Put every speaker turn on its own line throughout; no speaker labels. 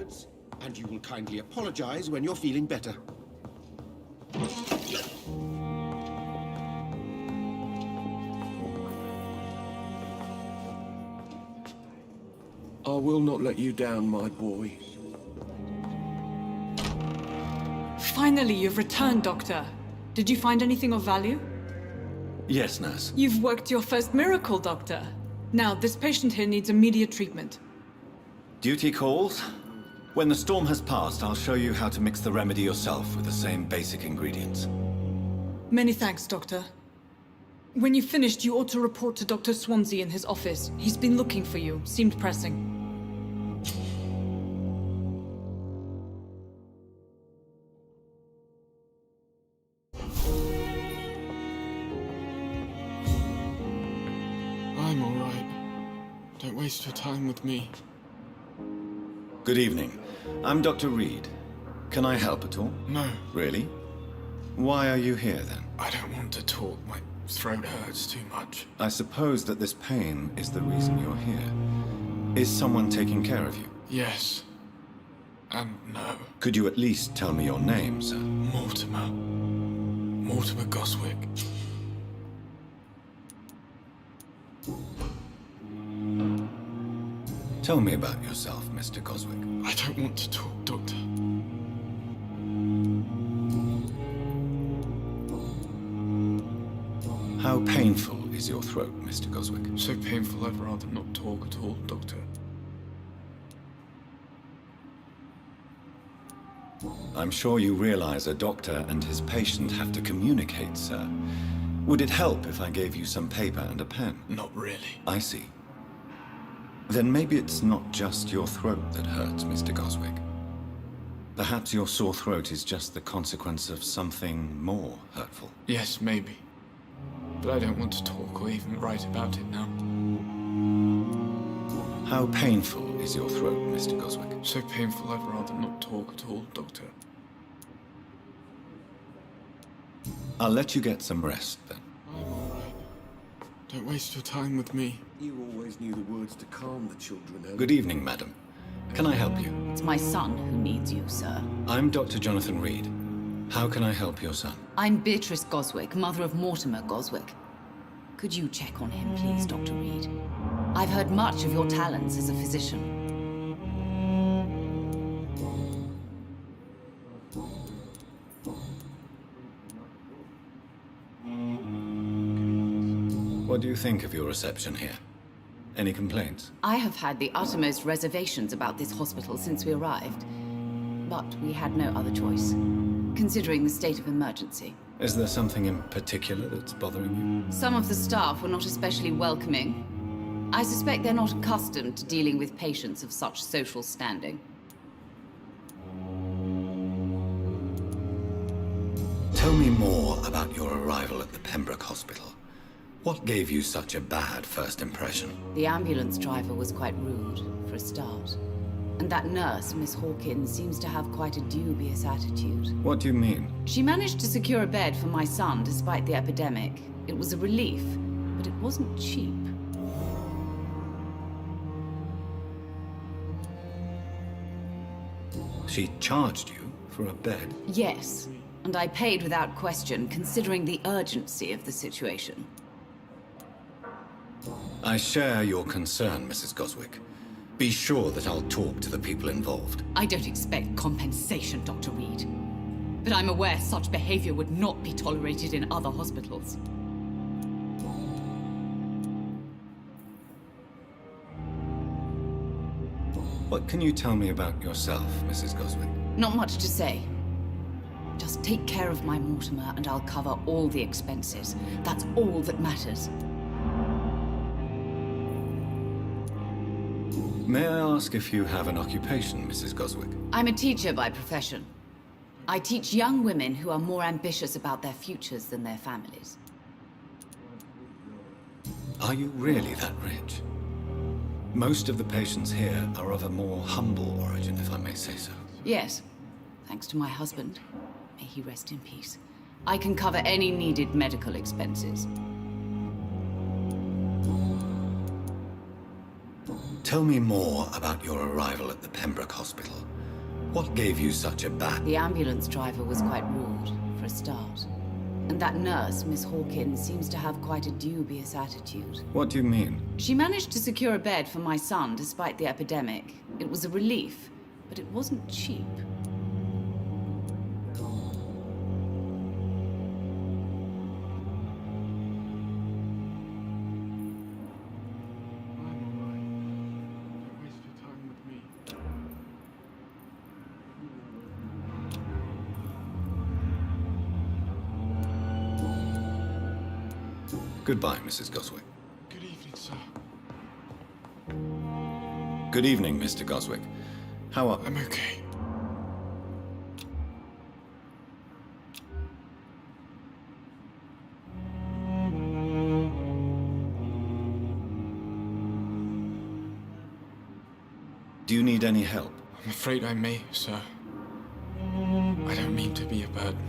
words, and you will kindly apologize when you're feeling better.
I will not let you down, my boy.
Finally, you've returned, Doctor. Did you find anything of value?
Yes, nurse.
You've worked your first miracle, Doctor. Now, this patient here needs immediate treatment.
Duty calls. When the storm has passed, I'll show you how to mix the remedy yourself with the same basic ingredients.
Many thanks, Doctor. When you've finished, you ought to report to Dr. Swansea in his office. He's been looking for you. Seemed pressing.
I'm all right. Don't waste your time with me.
Good evening. I'm Dr. Reed. Can I help at all?
No,
Really? Why are you here, then?
I don't want to talk. My throat hurts too much.
I suppose that this pain is the reason you're here. Is someone taking care of you?
Yes. And no.
Could you at least tell me your name, sir?
Mortimer. Mortimer Goswick.
Tell me about yourself, Mr. Goswick.
I don't want to talk, Doctor.
How painful is your throat, Mr. Goswick?
So painful I'd rather not talk at all, Doctor.
I'm sure you realize a doctor and his patient have to communicate, sir. Would it help if I gave you some paper and a pen?
Not really.
I see. Then maybe it's not just your throat that hurts, Mr. Goswick. Perhaps your sore throat is just the consequence of something more hurtful.
Yes, maybe. But I don't want to talk or even write about it now.
How painful is your throat, Mr. Goswick?
So painful I'd rather not talk at all, Doctor.
I'll let you get some rest, then.
I'm all right. Don't waste your time with me.
You always knew the words to calm the children, Ellen.
Good evening, madam. Can I help you?
It's my son who needs you, sir.
I'm Dr. Jonathan Reed. How can I help your son?
I'm Beatrice Goswick, mother of Mortimer Goswick. Could you check on him, please, Dr. Reed? I've heard much of your talents as a physician.
What do you think of your reception here? Any complaints?
I have had the uttermost reservations about this hospital since we arrived. But we had no other choice, considering the state of emergency.
Is there something in particular that's bothering you?
Some of the staff were not especially welcoming. I suspect they're not accustomed to dealing with patients of such social standing.
Tell me more about your arrival at the Pembroke Hospital. What gave you such a bad first impression?
The ambulance driver was quite rude, for a start. And that nurse, Miss Hawkins, seems to have quite a dubious attitude.
What do you mean?
She managed to secure a bed for my son despite the epidemic. It was a relief, but it wasn't cheap.
She charged you for a bed?
Yes, and I paid without question, considering the urgency of the situation.
I share your concern, Mrs. Goswick. Be sure that I'll talk to the people involved.
I don't expect compensation, Dr. Reed. But I'm aware such behavior would not be tolerated in other hospitals.
What can you tell me about yourself, Mrs. Goswick?
Not much to say. Just take care of my Mortimer and I'll cover all the expenses. That's all that matters.
May I ask if you have an occupation, Mrs. Goswick?
I'm a teacher by profession. I teach young women who are more ambitious about their futures than their families.
Are you really that rich? Most of the patients here are of a more humble origin, if I may say so.
Yes, thanks to my husband. May he rest in peace. I can cover any needed medical expenses.
Tell me more about your arrival at the Pembroke Hospital. What gave you such a bad...
The ambulance driver was quite rude, for a start. And that nurse, Miss Hawkins, seems to have quite a dubious attitude.
What do you mean?
She managed to secure a bed for my son despite the epidemic. It was a relief, but it wasn't cheap.
Goodbye, Mrs. Goswick.
Good evening, sir.
Good evening, Mr. Goswick. How are...
I'm okay.
Do you need any help?
I'm afraid I may, sir. I don't mean to be a burden.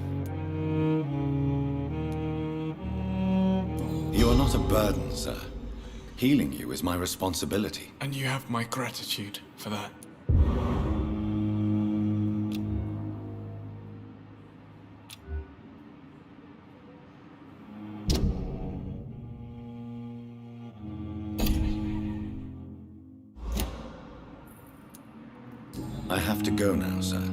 You are not a burden, sir. Healing you is my responsibility.
And you have my gratitude for that.
I have to go now, sir.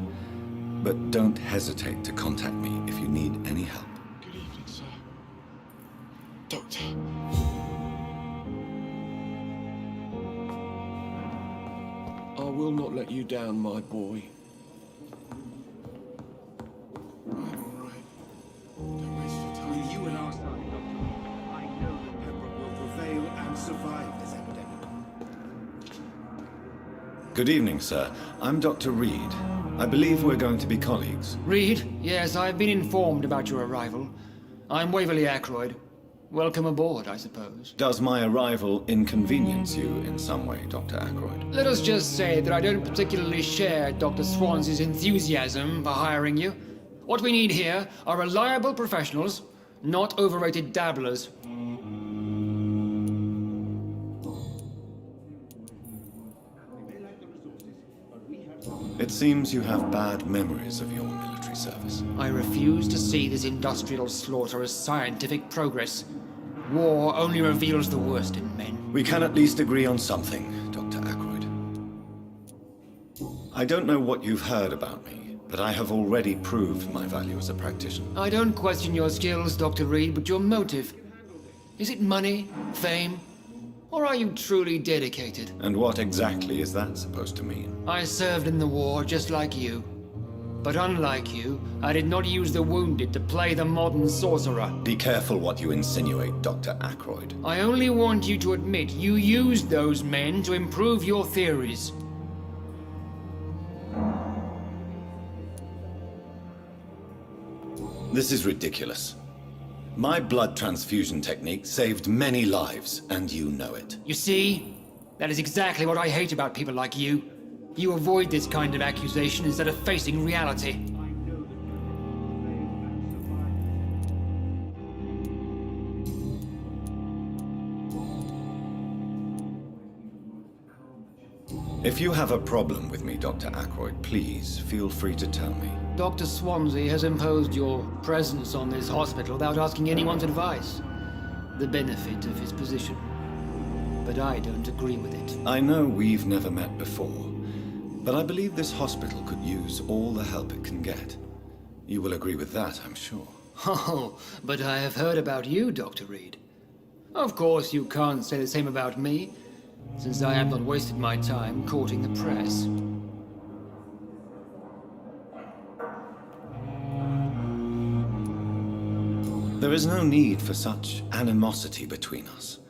But don't hesitate to contact me if you need any help.
Good evening, sir. Doctor.
I will not let you down, my boy.
I'm all right. Don't waste your time.
With you and our son, Doctor, I know that Pembroke will prevail and survive this epidemic.
Good evening, sir. I'm Dr. Reed. I believe we're going to be colleagues.
Reed? Yes, I've been informed about your arrival. I'm Waverly Ackroyd. Welcome aboard, I suppose.
Does my arrival inconvenience you in some way, Dr. Ackroyd?
Let us just say that I don't particularly share Dr. Swansey's enthusiasm for hiring you. What we need here are reliable professionals, not overrated dabblers.
It seems you have bad memories of your military service.
I refuse to see this industrial slaughter as scientific progress. War only reveals the worst in men.
We can at least agree on something, Dr. Ackroyd. I don't know what you've heard about me, but I have already proved my value as a practitioner.
I don't question your skills, Dr. Reed, but your motive. Is it money, fame, or are you truly dedicated?
And what exactly is that supposed to mean?
I served in the war just like you. But unlike you, I did not use the wounded to play the modern sorcerer.
Be careful what you insinuate, Dr. Ackroyd.
I only want you to admit you used those men to improve your theories.
This is ridiculous. My blood transfusion technique saved many lives, and you know it.
You see? That is exactly what I hate about people like you. You avoid this kind of accusation instead of facing reality.
If you have a problem with me, Dr. Ackroyd, please feel free to tell me.
Dr. Swansea has imposed your presence on this hospital without asking anyone's advice. The benefit of his position. But I don't agree with it.
I know we've never met before, but I believe this hospital could use all the help it can get. You will agree with that, I'm sure.
Oh, but I have heard about you, Dr. Reed. Of course, you can't say the same about me, since I have not wasted my time courting the press.
There is no need for such animosity between us.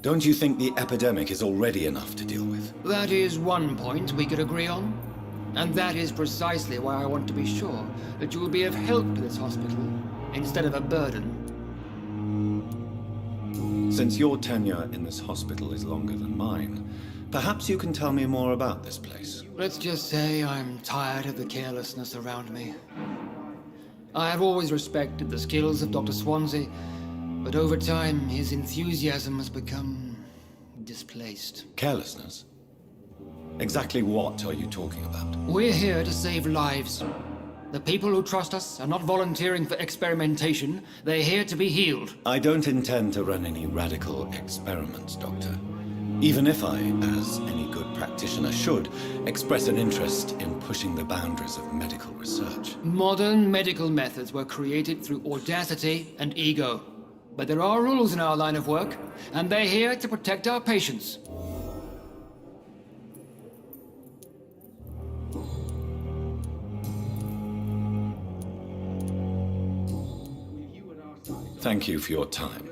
Don't you think the epidemic is already enough to deal with?
That is one point we could agree on. And that is precisely why I want to be sure that you will be of help to this hospital, instead of a burden.
Since your tenure in this hospital is longer than mine, perhaps you can tell me more about this place.
Let's just say I'm tired of the carelessness around me. I have always respected the skills of Dr. Swansea, but over time his enthusiasm has become displaced.
Carelessness? Exactly what are you talking about?
We're here to save lives. The people who trust us are not volunteering for experimentation. They're here to be healed.
I don't intend to run any radical experiments, Doctor. Even if I, as any good practitioner should, express an interest in pushing the boundaries of medical research.
Modern medical methods were created through audacity and ego. But there are rules in our line of work, and they're here to protect our patients.
Thank you for your time.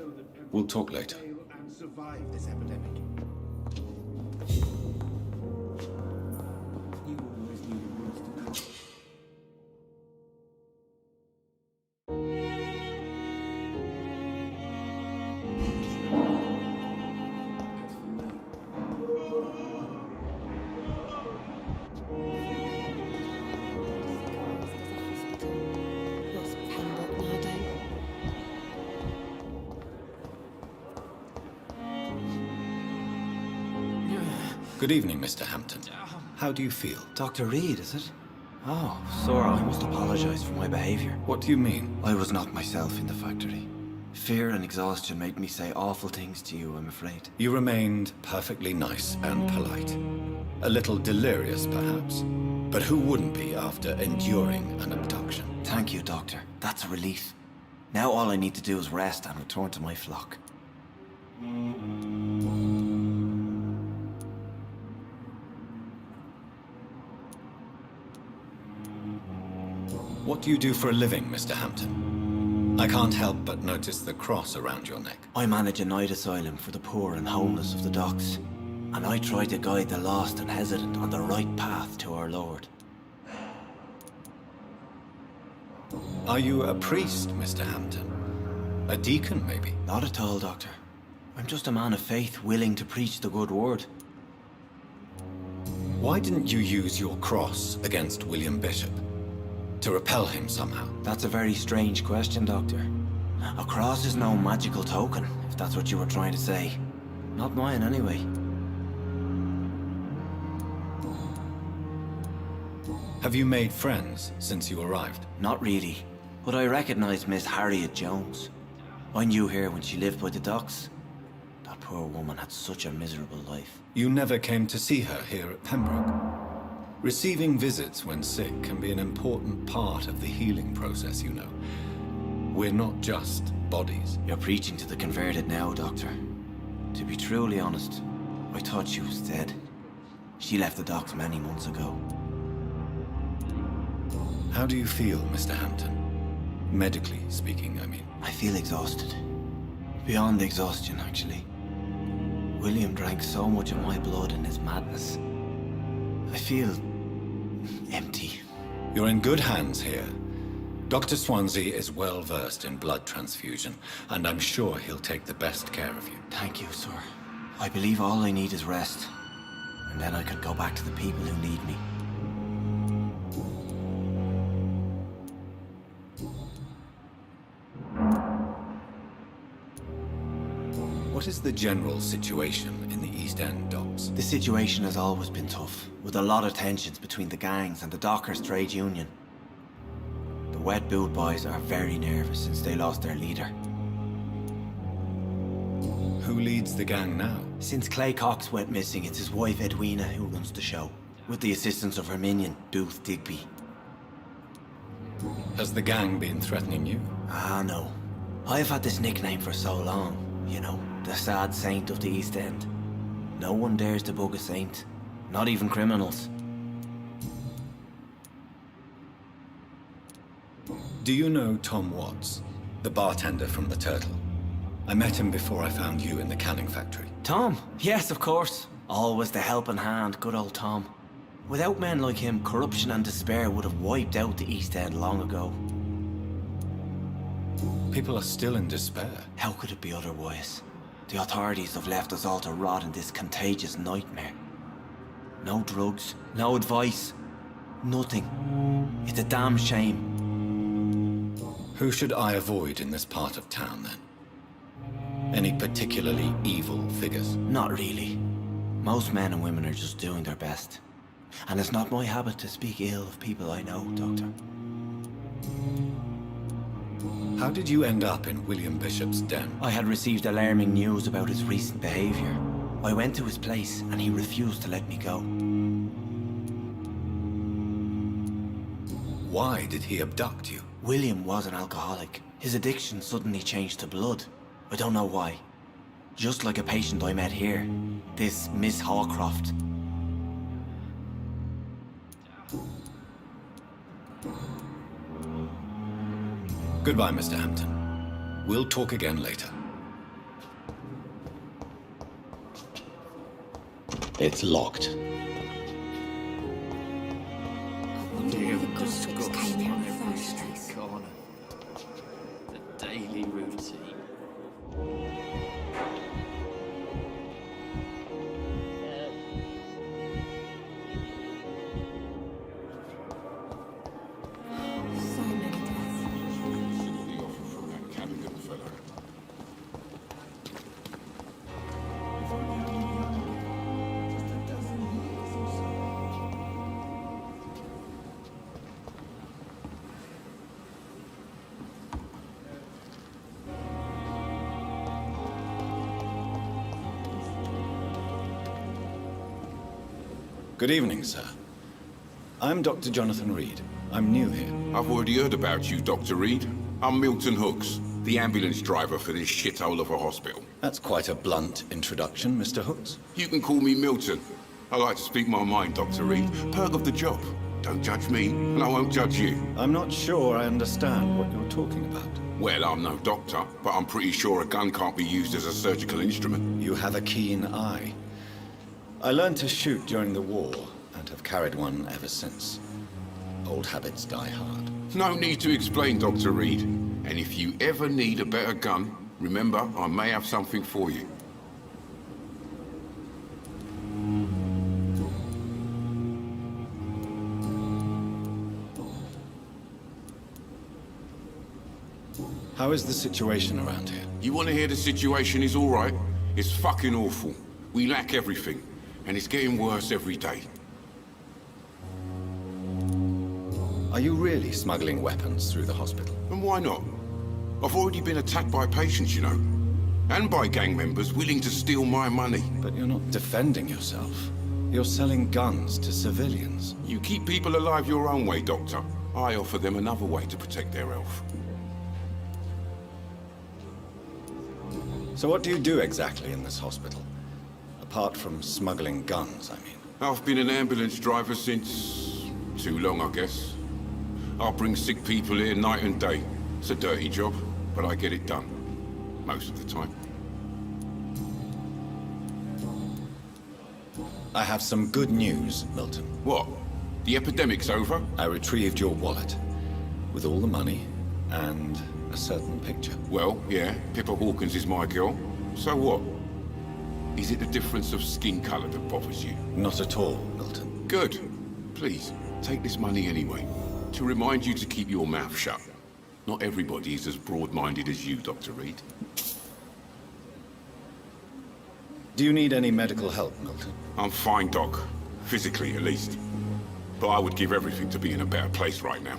We'll talk later.
Prevail and survive this epidemic. You always needed words to know.
Lost Pembroke nowadays.
Good evening, Mr. Hampton. How do you feel?
Dr. Reed, is it? Oh, Sora, I must apologize for my behavior.
What do you mean?
I was not myself in the factory. Fear and exhaustion made me say awful things to you, I'm afraid.
You remained perfectly nice and polite. A little delirious, perhaps. But who wouldn't be after enduring an abduction?
Thank you, Doctor. That's a relief. Now all I need to do is rest and return to my flock.
What do you do for a living, Mr. Hampton? I can't help but notice the cross around your neck.
I manage a night asylum for the poor and homeless of the docks. And I try to guide the lost and hesitant on the right path to our Lord.
Are you a priest, Mr. Hampton? A deacon, maybe?
Not at all, Doctor. I'm just a man of faith willing to preach the good word.
Why didn't you use your cross against William Bishop? To repel him somehow?
That's a very strange question, Doctor. A cross is no magical token, if that's what you were trying to say. Not mine, anyway.
Have you made friends since you arrived?
Not really. But I recognize Miss Harriet Jones. I knew her when she lived by the docks. That poor woman had such a miserable life.
You never came to see her here at Pembroke? Receiving visits when sick can be an important part of the healing process, you know. We're not just bodies.
You're preaching to the converted now, Doctor. To be truly honest, I thought she was dead. She left the docks many months ago.
How do you feel, Mr. Hampton? Medically speaking, I mean.
I feel exhausted. Beyond exhaustion, actually. William drank so much of my blood in his madness. I feel empty.
You're in good hands here. Dr. Swansea is well versed in blood transfusion, and I'm sure he'll take the best care of you.
Thank you, sir. I believe all I need is rest. And then I can go back to the people who need me.
What is the general situation in the East End docks?
The situation has always been tough, with a lot of tensions between the gangs and the Dockers Trade Union. The Wet Boot boys are very nervous since they lost their leader.
Who leads the gang now?
Since Clay Cox went missing, it's his wife Edwina who runs the show, with the assistance of her minion, Dooth Digby.
Has the gang been threatening you?
Ah, no. I've had this nickname for so long, you know, the sad saint of the East End. No one dares to bug a saint, not even criminals.
Do you know Tom Watts, the bartender from the Turtle? I met him before I found you in the canning factory.
Tom? Yes, of course. Always the helping hand, good old Tom. Without men like him, corruption and despair would have wiped out the East End long ago.
People are still in despair.
How could it be otherwise? The authorities have left us all to rot in this contagious nightmare. No drugs, no advice, nothing. It's a damn shame.
Who should I avoid in this part of town, then? Any particularly evil figures?
Not really. Most men and women are just doing their best. And it's not my habit to speak ill of people I know, Doctor.
How did you end up in William Bishop's den?
I had received alarming news about his recent behavior. I went to his place and he refused to let me go.
Why did he abduct you?
William was an alcoholic. His addiction suddenly changed to blood. I don't know why. Just like a patient I met here. This Miss Hawcroft.
Goodbye, Mr. Hampton. We'll talk again later. It's locked.
I wonder why the Goswicks came here in the first place.
Corner. The daily routine.
So many deaths.
The offer from that Callaghan fellow.
Good evening, sir. I'm Dr. Jonathan Reed. I'm new here.
I've already heard about you, Dr. Reed. I'm Milton Hooks, the ambulance driver for this shithole of a hospital.
That's quite a blunt introduction, Mr. Hooks.
You can call me Milton. I like to speak my mind, Dr. Reed. Perk of the job. Don't judge me, and I won't judge you.
I'm not sure I understand what you're talking about.
Well, I'm no doctor, but I'm pretty sure a gun can't be used as a surgical instrument.
You have a keen eye. I learned to shoot during the war, and have carried one ever since. Old habits die hard.
No need to explain, Dr. Reed. And if you ever need a better gun, remember, I may have something for you.
How is the situation around here?
You want to hear the situation is all right? It's fucking awful. We lack everything, and it's getting worse every day.
Are you really smuggling weapons through the hospital?
And why not? I've already been attacked by patients, you know. And by gang members willing to steal my money.
But you're not defending yourself. You're selling guns to civilians.
You keep people alive your own way, Doctor. I offer them another way to protect their health.
So what do you do exactly in this hospital? Apart from smuggling guns, I mean.
I've been an ambulance driver since... too long, I guess. I bring sick people here night and day. It's a dirty job, but I get it done. Most of the time.
I have some good news, Milton.
What? The epidemic's over?
I retrieved your wallet, with all the money, and a certain picture.
Well, yeah, Pippa Hawkins is my girl. So what? Is it the difference of skin color that bothers you?
Not at all, Milton.
Good. Please, take this money anyway. To remind you to keep your mouth shut. Not everybody is as broad-minded as you, Dr. Reed.
Do you need any medical help, Milton?
I'm fine, Doc. Physically, at least. But I would give everything to be in a better place right now.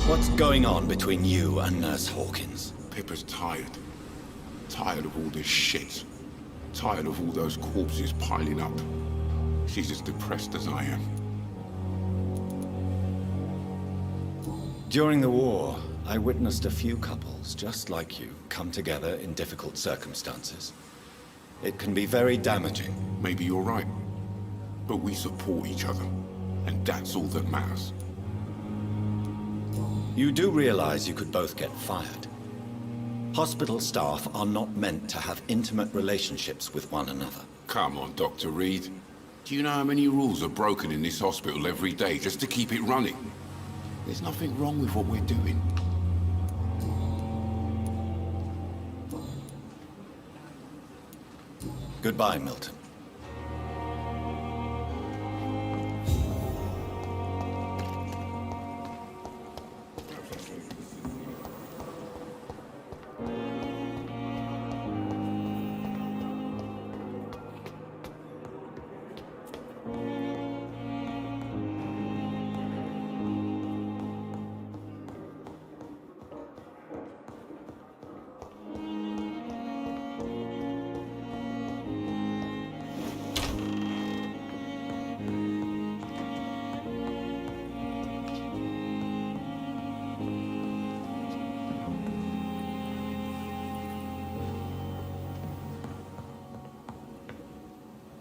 What's going on between you and Nurse Hawkins?
Pippa's tired. Tired of all this shit. Tired of all those corpses piling up. She's as depressed as I am.
During the war, I witnessed a few couples, just like you, come together in difficult circumstances. It can be very damaging.
Maybe you're right. But we support each other. And that's all that matters.
You do realize you could both get fired. Hospital staff are not meant to have intimate relationships with one another.
Come on, Dr. Reed. Do you know how many rules are broken in this hospital every day just to keep it running? There's nothing wrong with what we're doing.
Goodbye, Milton.